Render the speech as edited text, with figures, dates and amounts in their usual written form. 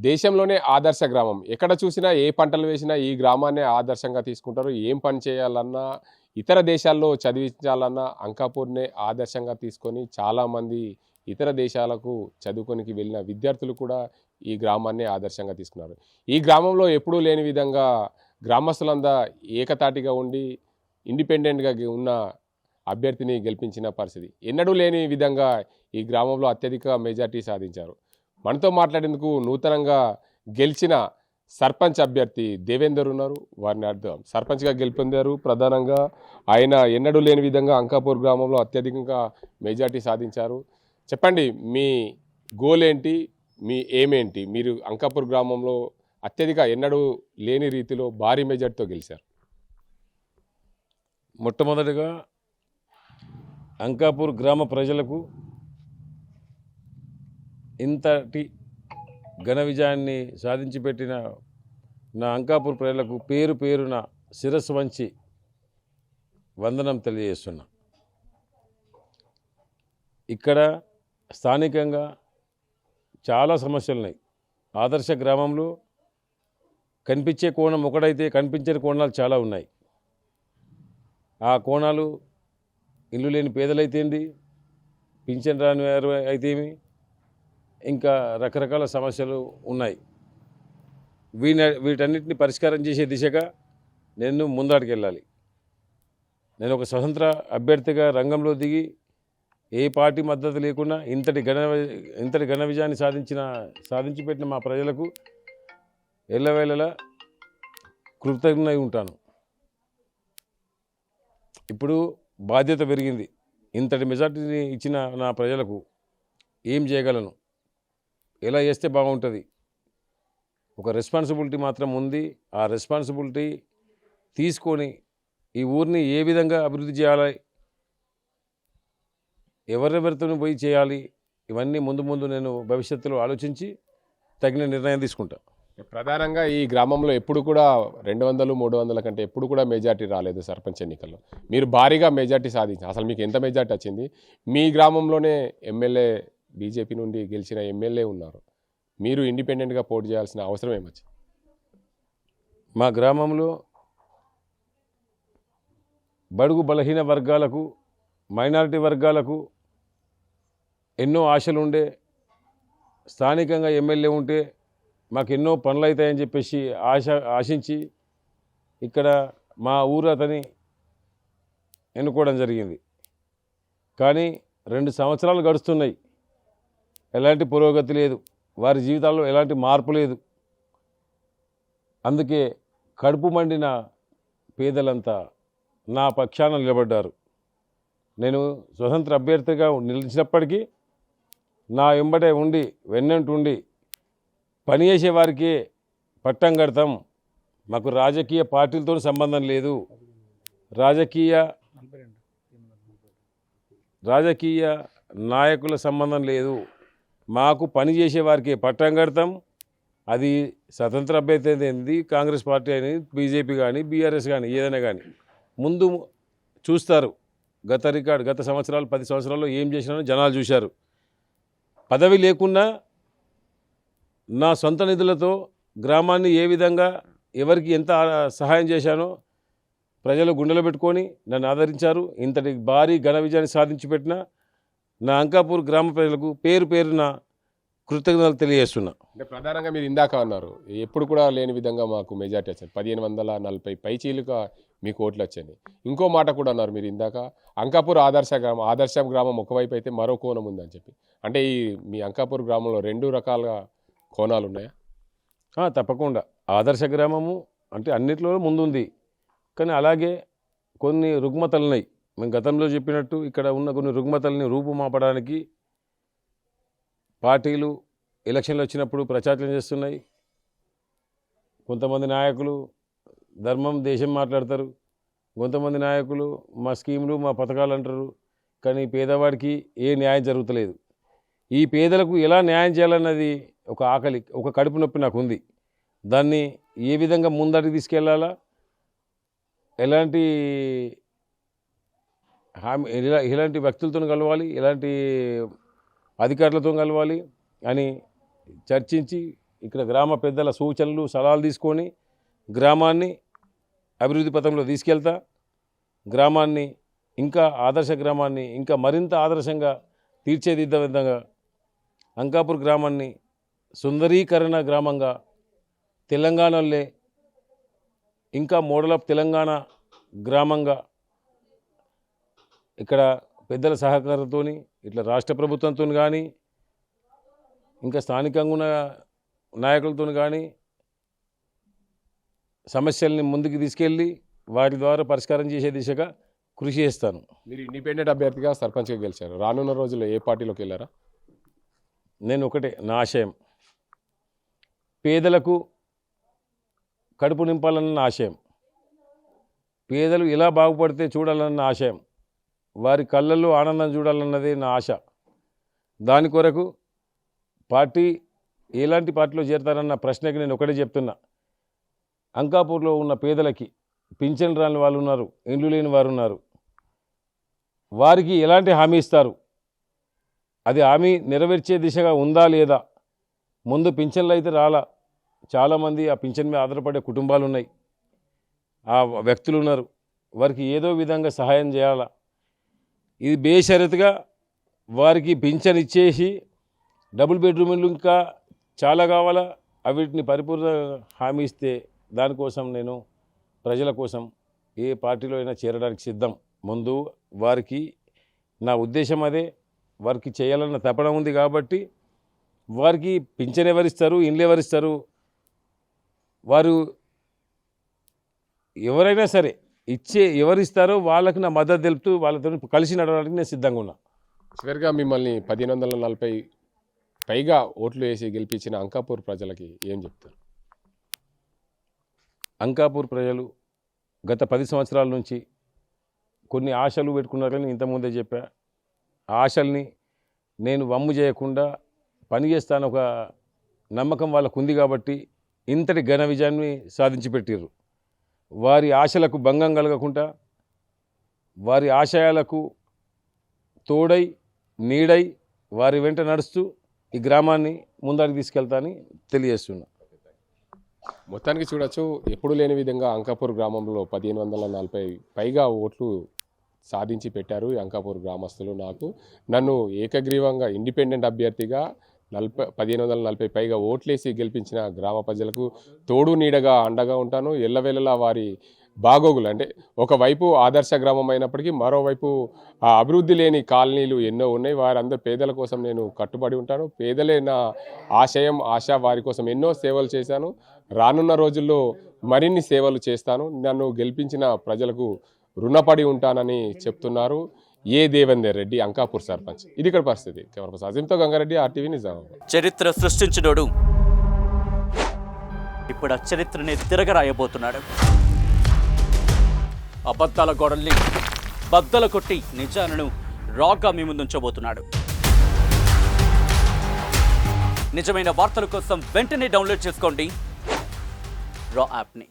దేశంలోనే ఆదర్శ గ్రామం. ఎక్కడ చూసినా ఏ పంటలు వేసినా ఈ గ్రామాన్నే ఆదర్శంగా తీసుకుంటారు. ఏం పని చేయాలన్నా, ఇతర దేశాల్లో చదివించాలన్నా అంకాపూర్‌నే ఆదర్శంగా తీసుకొని చాలామంది ఇతర దేశాలకు చదువుకోనికి వెళ్ళిన విద్యార్థులు కూడా ఈ గ్రామాన్నే ఆదర్శంగా తీసుకున్నారు. ఈ గ్రామంలో ఎప్పుడూ లేని విధంగా గ్రామస్తులంతా ఏకతాటిగా ఉండి ఇండిపెండెంట్‌గా ఉన్న అభ్యర్థిని గెలిపించిన పరిస్థితి. ఎన్నడూ లేని విధంగా ఈ గ్రామంలో అత్యధిక మెజార్టీ సాధించారు. మనతో మాట్లాడేందుకు నూతనంగా గెలిచిన సర్పంచ్ అభ్యర్థి దేవేందర్ ఉన్నారు. వారిని అర్థం సర్పంచ్గా గెలుపొందారు. ప్రధానంగా ఆయన ఎన్నడూ లేని విధంగా అంకాపూర్ గ్రామంలో అత్యధికంగా మెజార్టీ సాధించారు. చెప్పండి, మీ గోల్ ఏంటి? మీ ఎయిమ్ ఏంటి? మీరు అంకాపూర్ గ్రామంలో అత్యధిక ఎన్నడూ లేని రీతిలో భారీ మెజార్టీతో గెలిచారు. మొట్టమొదటిగా అంకాపూర్ గ్రామ ప్రజలకు ఇంతటి ఘన విజయాన్ని సాధించి పెట్టిన నా అంకాపూర్ ప్రజలకు పేరు పేరున శిరస్సు వంచి వందనం తెలియజేస్తున్నా. ఇక్కడ స్థానికంగా చాలా సమస్యలు ఉన్నాయి. ఆదర్శ గ్రామంలో కనిపించే కోణం ఒకటైతే కనిపించని కోణాలు చాలా ఉన్నాయి. ఆ కోణాలు ఇల్లు లేని పేదలైతేంది, పింఛన్ రాని వారు అయితేమి, ఇంకా రకరకాల సమస్యలు ఉన్నాయి. వీటన్నిటిని పరిష్కారం చేసే దిశగా నేను ముందడుగు వెళ్ళాలి. నేను ఒక స్వతంత్ర అభ్యర్థిగా రంగంలో దిగి ఏ పార్టీ మద్దతు లేకుండా ఇంతటి ఘన విజయాన్ని సాధించి పెట్టిన మా ప్రజలకు ఎల్లవేళలా కృతజ్ఞుడై ఉంటాను. ఇప్పుడు బాధ్యత పెరిగింది. ఇంతటి మెజార్టీని ఇచ్చిన నా ప్రజలకు ఏం చేయగలను, ఎలా చేస్తే బాగుంటుంది, ఒక రెస్పాన్సిబిలిటీ మాత్రం ఉంది. ఆ రెస్పాన్సిబిలిటీ తీసుకొని ఈ ఊరిని ఏ విధంగా అభివృద్ధి చేయాలి, ఎవరెవరితో పోయి చేయాలి, ఇవన్నీ ముందు నేను భవిష్యత్తులో ఆలోచించి తగిన నిర్ణయం తీసుకుంటా. ప్రధానంగా ఈ గ్రామంలో ఎప్పుడు కూడా 200, 300 కంటే ఎప్పుడు కూడా మెజార్టీ రాలేదు సర్పంచ్ ఎన్నికల్లో. మీరు భారీగా మెజార్టీ సాధించారు. అసలు మీకు ఎంత మెజార్టీ వచ్చింది? మీ గ్రామంలోనే ఎమ్మెల్యే బీజేపీ నుండి గెలిచిన ఎమ్మెల్యే ఉన్నారు. మీరు ఇండిపెండెంట్గా పోటీ చేయాల్సిన అవసరం ఏమొచ్చింది? మా గ్రామంలో బడుగు బలహీన వర్గాలకు, మైనారిటీ వర్గాలకు ఎన్నో ఆశలు ఉండే. స్థానికంగా ఎమ్మెల్యే ఉంటే మాకు ఎన్నో పనులు అవుతాయని చెప్పేసి ఆశించి ఇక్కడ మా ఊరు అతని ఎన్నుకోవడం జరిగింది. కానీ 2 సంవత్సరాలు గడుస్తున్నాయి, ఎలాంటి పురోగతి లేదు, వారి జీవితాల్లో ఎలాంటి మార్పు లేదు. అందుకే కడుపు మండిన పేదలంతా నా పక్షాన నిలబడ్డారు. నేను స్వతంత్ర అభ్యర్థిగా నిలిచినప్పటికీ నా వెంబడే ఉండి వెన్నంటుండి పనిచేసే వారికి పట్టం కడతాం. మాకు రాజకీయ పార్టీలతో సంబంధం లేదు, రాజకీయ నాయకుల సంబంధం లేదు. మాకు పనిచేసే వారికి పట్టం కడతాం. అది స్వతంత్ర అభ్యర్థి ఏంది, కాంగ్రెస్ పార్టీ అని, బీజేపీ కానీ, బీఆర్ఎస్ కానీ, ఏదైనా కానీ ముందు చూస్తారు. గత సంవత్సరాలు 10 సంవత్సరాల్లో ఏం చేసినానో జనాలు చూశారు. పదవి లేకున్నా నా సొంత నిధులతో గ్రామాన్ని ఏ విధంగా ఎవరికి ఎంత సహాయం చేశానో ప్రజలు గుండెలో పెట్టుకొని నన్ను ఆదరించారు. ఇంతటి భారీ ఘన విజయాన్ని సాధించి పెట్టిన నా అంకాపూర్ గ్రామ ప్రజలకు పేరు పేరున కృతజ్ఞతలు తెలియజేస్తున్నా. అంటే ప్రధానంగా మీరు ఇందాక అన్నారు, ఎప్పుడు కూడా లేని విధంగా మాకు మెజార్టీ వచ్చింది, 1540 పైచీలుగా మీకు ఓట్లు వచ్చాయి. ఇంకో మాట కూడా అన్నారు మీరు ఇందాక, అంకాపూర్ ఆదర్శ గ్రామం ఒకవైపు అయితే మరో కోణం ఉందని చెప్పి. అంటే ఈ మీ అంకాపూర్ గ్రామంలో 2 రకాలుగా కోణాలు ఉన్నాయా? తప్పకుండా. ఆదర్శ గ్రామము అంటే అన్నిట్లో ముందుంది, కానీ అలాగే కొన్ని రుగ్మతలు ఉన్నాయి. మేము గతంలో చెప్పినట్టు ఇక్కడ ఉన్న కొన్ని రుగ్మతల్ని రూపుమాపడానికి పార్టీలు ఎలక్షన్లు వచ్చినప్పుడు ప్రచారం చేస్తున్నాయి. కొంతమంది నాయకులు ధర్మం దేశం మాట్లాడతారు, కొంతమంది నాయకులు మా స్కీములు మా పథకాలు అంటారు. కానీ పేదవాడికి ఏ న్యాయం జరుగుతలేదు. ఈ పేదలకు ఎలా న్యాయం చేయాలన్నది ఒక ఆకలి, ఒక కడుపు నొప్పి నాకు ఉంది. దాన్ని ఏ విధంగా ముందడికి తీసుకెళ్లాలా, ఎలాంటి వ్యక్తులతో కలవాలి, ఎలాంటి అధికారులతో కలవాలి అని చర్చించి ఇక్కడ గ్రామ పెద్దల సూచనలు సలహాలు తీసుకొని గ్రామాన్ని అభివృద్ధి పథంలో తీసుకెళ్తా, గ్రామాన్ని ఇంకా ఆదర్శ గ్రామాన్ని ఇంకా మరింత ఆదర్శంగా తీర్చిదిద్దే విధంగా అంకాపూర్ గ్రామాన్ని సుందరీకరణ గ్రామంగా తెలంగాణలో ఇంకా మోడల్ ఆఫ్ తెలంగాణ గ్రామంగా ఇక్కడ పెద్దల సహకారంతో ఇట్లా రాష్ట్ర ప్రభుత్వంతో కానీ ఇంకా స్థానికంగా ఉన్న నాయకులతో కానీ సమస్యల్ని ముందుకు తీసుకెళ్ళి వాటి ద్వారా పరిష్కారం చేసే దిశగా కృషి చేస్తాను. మీరు ఇండిపెండెంట్ అభ్యర్థిగా సర్పంచ్గా గెలిచారు. రానున్న రోజుల్లో ఏ పార్టీలోకి వెళ్ళారా? నేను ఒకటే నా ఆశయం, పేదలకు కడుపు నింపాలన్న ఆశయం, పేదలు ఇలా బాగుపడితే చూడాలన్న ఆశయం, వారి కళ్ళల్లో ఆనందం చూడాలన్నదే నా ఆశ. దాని కొరకు పార్టీ ఎలాంటి పార్టీలో చేరతారన్న ప్రశ్నకి నేను ఒకటే చెప్తున్నా, అంకాపూర్లో ఉన్న పేదలకి పింఛన్ రాని వాళ్ళు ఉన్నారు, ఇండ్లు లేని వారు ఉన్నారు, వారికి ఎలాంటి హామీ ఇస్తారు, అది హామీ నెరవేర్చే దిశగా ఉందా లేదా? ముందు పింఛన్లు అయితే రాలా, చాలామంది ఆ పింఛన్ మీద ఆధారపడే కుటుంబాలు ఉన్నాయి, ఆ వ్యక్తులు ఉన్నారు, వారికి ఏదో విధంగా సహాయం చేయాలా. ఇది బేషరతుగా వారికి పింఛన్ ఇచ్చేసి డబుల్ బెడ్రూమ్ ఇల్లు ఇంకా చాలా కావాలా, వీటిని పరిపూర్ణ హామీ ఇస్తే దానికోసం నేను ప్రజల కోసం ఏ పార్టీలో అయినా చేరడానికి సిద్ధం. ముందు వారికి నా ఉద్దేశం అదే, వారికి చేయాలన్న తపన ఉంది కాబట్టి వారికి పింఛన్ ఎవరిస్తారు, ఇండ్లు ఎవరిస్తారు, వారు ఎవరైనా సరే ఎవరిస్తారో వాళ్ళకి నా మద్దతు తెలుపుతూ వాళ్ళతో కలిసి నడవడానికి నేను సిద్ధంగా ఉన్నా. చివరిగా మిమ్మల్ని 1540 పైగా ఓట్లు వేసి గెలిపించిన అంకాపూర్ ప్రజలకి ఏం చెప్తారు? అంకాపూర్ ప్రజలు గత 10 సంవత్సరాల నుంచి కొన్ని ఆశలు పెట్టుకున్నారని ఇంతకుముందే చెప్పా. ఆశల్ని నేను వమ్ము చేయకుండా పనిచేస్తాను ఒక నమ్మకం వాళ్ళకు ఉంది కాబట్టి ఇంతటి ఘన విజయాన్ని సాధించి పెట్టిర్రు. వారి ఆశలకు భంగం కలగకుండా వారి ఆశయాలకు తోడై నీడై వారి వెంట నడుస్తూ ఈ గ్రామాన్ని ముందరికి తీసుకెళ్తానని తెలియజేస్తున్నా. మొత్తానికి చూడొచ్చు, ఎప్పుడు లేని విధంగా అంకాపూర్ గ్రామంలో 1540 పైగా ఓట్లు సాధించి పెట్టారు ఈ అంకాపూర్ గ్రామస్తులు. నన్ను ఏకగ్రీవంగా ఇండిపెండెంట్ అభ్యర్థిగా 1540 పైగా ఓట్లేసి గెలిపించిన గ్రామ ప్రజలకు తోడు నీడగా అండగా ఉంటాను. ఎల్లవేళలా వారి బాగోగులు, అంటే ఒకవైపు ఆదర్శ గ్రామం అయినప్పటికీ మరోవైపు ఆ అభివృద్ధి లేని కాలనీలు ఎన్నో ఉన్నాయి. వారందరూ పేదల కోసం నేను కట్టుబడి ఉంటాను. పేదలే నా ఆశయం, ఆశ. వారి కోసం ఎన్నో సేవలు చేశాను. రానున్న రోజుల్లో మరిన్ని సేవలు చేస్తాను. నన్ను గెలిపించిన ప్రజలకు రుణపడి ఉంటానని చెప్తున్నారు ఏ దేవేందర్ రెడ్డి, అంకాపూర్ సర్పంచ్. ఇది ఇక్కడ పరిస్థితి. కెమెరా పర్సన్ అజీంతో గంగారెడ్డి, RTV నిజామాబాద్. చరిత్ర సృష్టించినోడు ఇప్పుడు ఆ చరిత్రని తిరగరాయబోతున్నాడు. అబద్ధాల గోడల్ని బద్దల కొట్టి నిజాలను రాగా మీ ముందుంచబోతున్నాడు. నిజమైన వార్తల కోసం వెంటనే డౌన్లోడ్ చేసుకోండి రా యాప్ని.